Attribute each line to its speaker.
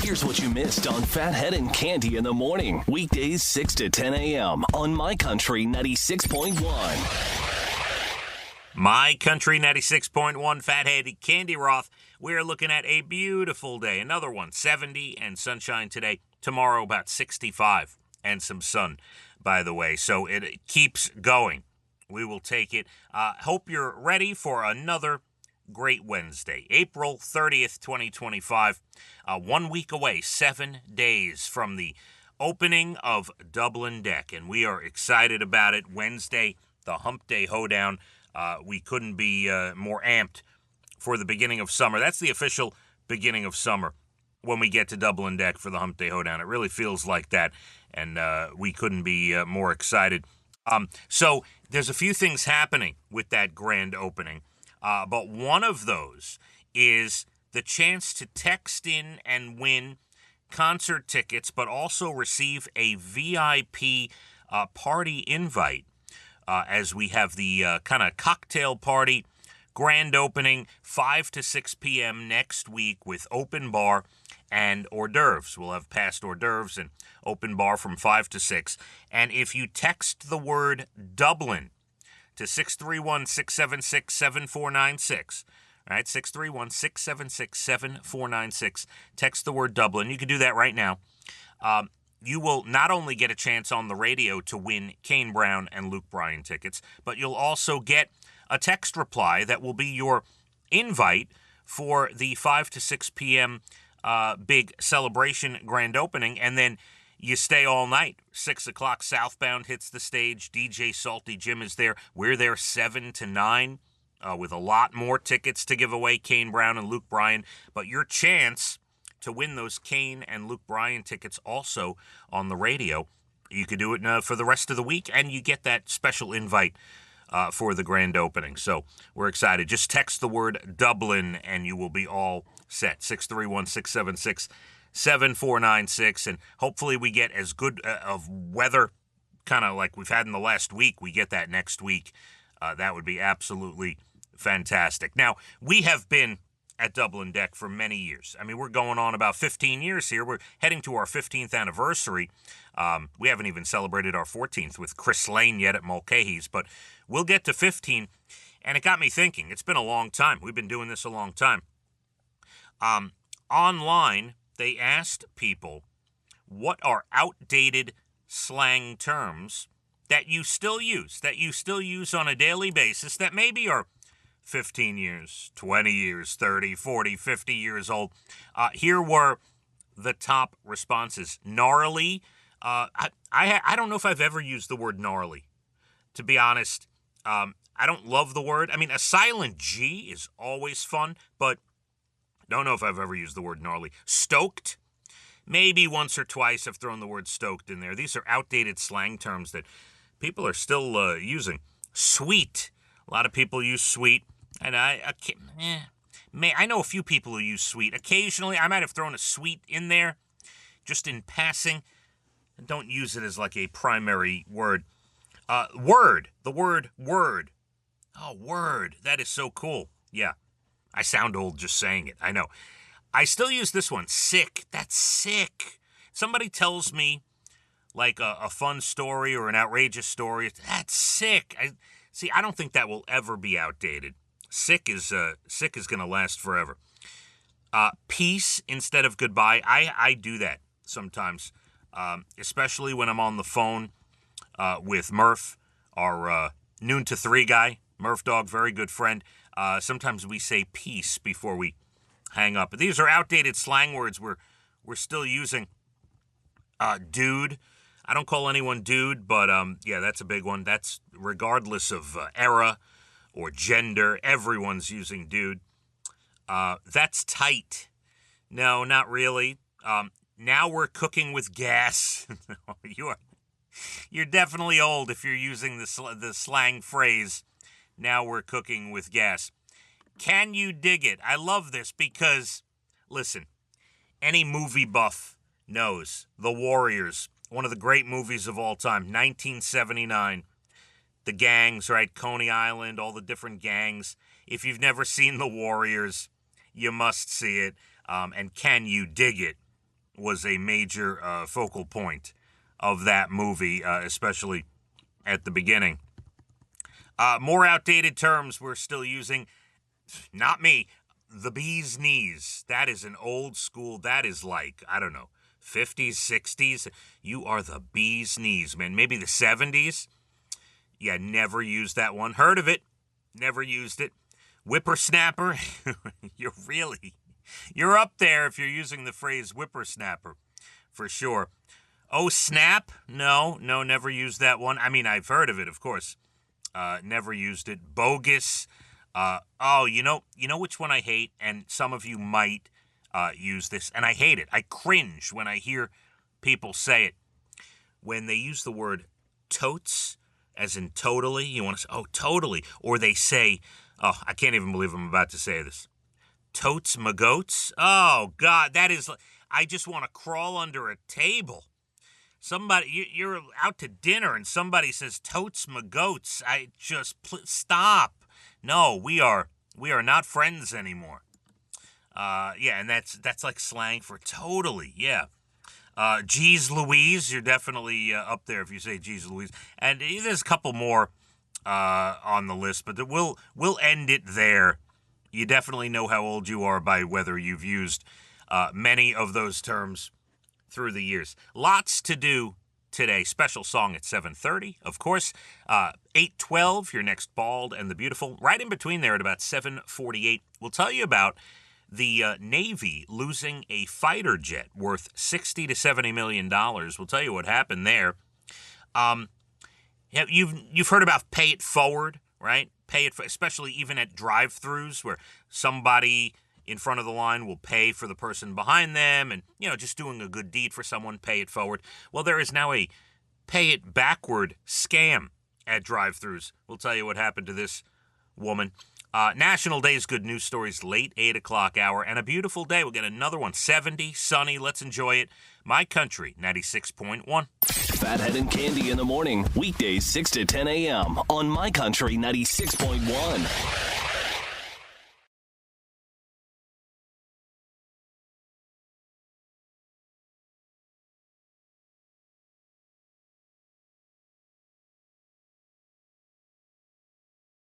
Speaker 1: Here's what you missed on Phathead and Cande in the morning. Weekdays 6 to 10 a.m. on My Country 96.1.
Speaker 2: My Country 96.1, Phathead and Cande Roth. We're looking at a beautiful day. Another one, 70 and sunshine today. Tomorrow, about 65 and some sun, by the way. So it keeps going. We will take it. Hope you're ready for another great Wednesday. April 30th, 2025. 1 week away, 7 days from the opening of Dublin Deck. And we are excited about it. Wednesday, the Hump Day Hoedown. We couldn't be more amped for the beginning of summer. That's the official beginning of summer when we get to Dublin Deck for the Hump Day Hoedown. It really feels like that, and we couldn't be more excited. So there's a few things happening with that grand opening, but one of those is the chance to text in and win concert tickets, but also receive a VIP party invite. As we have the kind of cocktail party grand opening 5 to 6 p.m. next week with open bar and hors d'oeuvres. We'll have past hors d'oeuvres and open bar from 5 to 6. And if you text the word Dublin to 631-676-7496, all right, 631-676-7496, text the word Dublin. You can do that right now. You will not only get a chance on the radio to win Kane Brown and Luke Bryan tickets, but you'll also get a text reply that will be your invite for the 5 to 6 p.m. Big celebration grand opening, and then you stay all night. 6 o'clock southbound hits the stage. DJ Salty Jim is there. We're there 7 to 9 with a lot more tickets to give away, Kane Brown and Luke Bryan. But your chance to win those Kane and Luke Bryan tickets also on the radio. You could do it for the rest of the week, and you get that special invite for the grand opening. So we're excited. Just text the word Dublin, and you will be all set. 631-676-7496, and hopefully we get as good of weather, kind of like we've had in the last week. We get that next week. That would be absolutely fantastic. Now, we have been at Dublin Deck for many years. I mean, we're going on about 15 years here. We're heading to our 15th anniversary. We haven't even celebrated our 14th with Chris Lane yet at Mulcahy's, but we'll get to 15. And it got me thinking. It's been a long time. We've been doing this a long time. Online, they asked people, what are outdated slang terms that you still use on a daily basis that maybe are 15 years, 20 years, 30, 40, 50 years old. Here were the top responses. Gnarly. I don't know if I've ever used the word gnarly, to be honest. I don't love the word. I mean, a silent G is always fun, but don't know if I've ever used the word gnarly. Stoked. Maybe once or twice I've thrown the word stoked in there. These are outdated slang terms that people are still using. Sweet. A lot of people use sweet. And I know a few people who use sweet. Occasionally, I might have thrown a sweet in there, just in passing. Don't use it as like a primary word. Word. The word word. Oh, word. That is so cool. Yeah. I sound old just saying it. I know. I still use this one. Sick. That's sick. Somebody tells me like a fun story or an outrageous story. That's sick. I don't think that will ever be outdated. Sick is going to last forever. Peace instead of goodbye. I do that sometimes, especially when I'm on the phone with Murph, our noon to 3 guy. Murph Dog, very good friend. Sometimes we say peace before we hang up. But these are outdated slang words we're still using. Dude. I don't call anyone dude, but yeah, that's a big one. That's regardless of era or gender. Everyone's using dude. That's tight. No, not really. Now we're cooking with gas. You're definitely old if you're using the slang phrase, now we're cooking with gas. Can you dig it? I love this because, listen, any movie buff knows The Warriors, one of the great movies of all time, 1979. The gangs, right? Coney Island, all the different gangs. If you've never seen The Warriors, you must see it. And can you dig it? was a major focal point of that movie, especially at the beginning. More outdated terms we're still using. Not me. The bee's knees. That is an old school. That is like, I don't know, 50s, 60s. You are the bee's knees, man. Maybe the 70s. Yeah, never used that one. Heard of it. Never used it. Whippersnapper. You're up there if you're using the phrase whippersnapper, for sure. Oh, snap. No, never used that one. I mean, I've heard of it, of course. Never used it. Bogus. You know which one I hate, and some of you might use this, and I hate it. I cringe when I hear people say it. When they use the word totes, as in totally, you want to say, oh, totally. Or they say, oh, I can't even believe I'm about to say this. Totes my goats? Oh, God, that is, I just want to crawl under a table. Somebody, you're out to dinner and somebody says, totes my goats. I just, stop. No, we are not friends anymore. And that's like slang for totally, yeah. Geez Louise, you're definitely up there if you say geez Louise. And there's a couple more on the list, but we'll end it there. You definitely know how old you are by whether you've used many of those terms through the years. Lots to do today. Special song at 7:30, of course. 8:12, your next Bald and the Beautiful. Right in between there at about 7:48, we'll tell you about the Navy losing a fighter jet worth $60 to $70 million. We'll tell you what happened there. You've heard about pay it forward, right? Pay it, especially even at drive-thrus where somebody in front of the line will pay for the person behind them and, just doing a good deed for someone, pay it forward. Well, there is now a pay it backward scam at drive-thrus. We'll tell you what happened to this woman. National Day's good news stories late 8 o'clock hour, and a beautiful day. We'll get another one, 70, sunny. Let's enjoy it. My Country, 96.1.
Speaker 1: Phathead and Cande in the morning, weekdays 6 to 10 a.m. on My Country 96.1.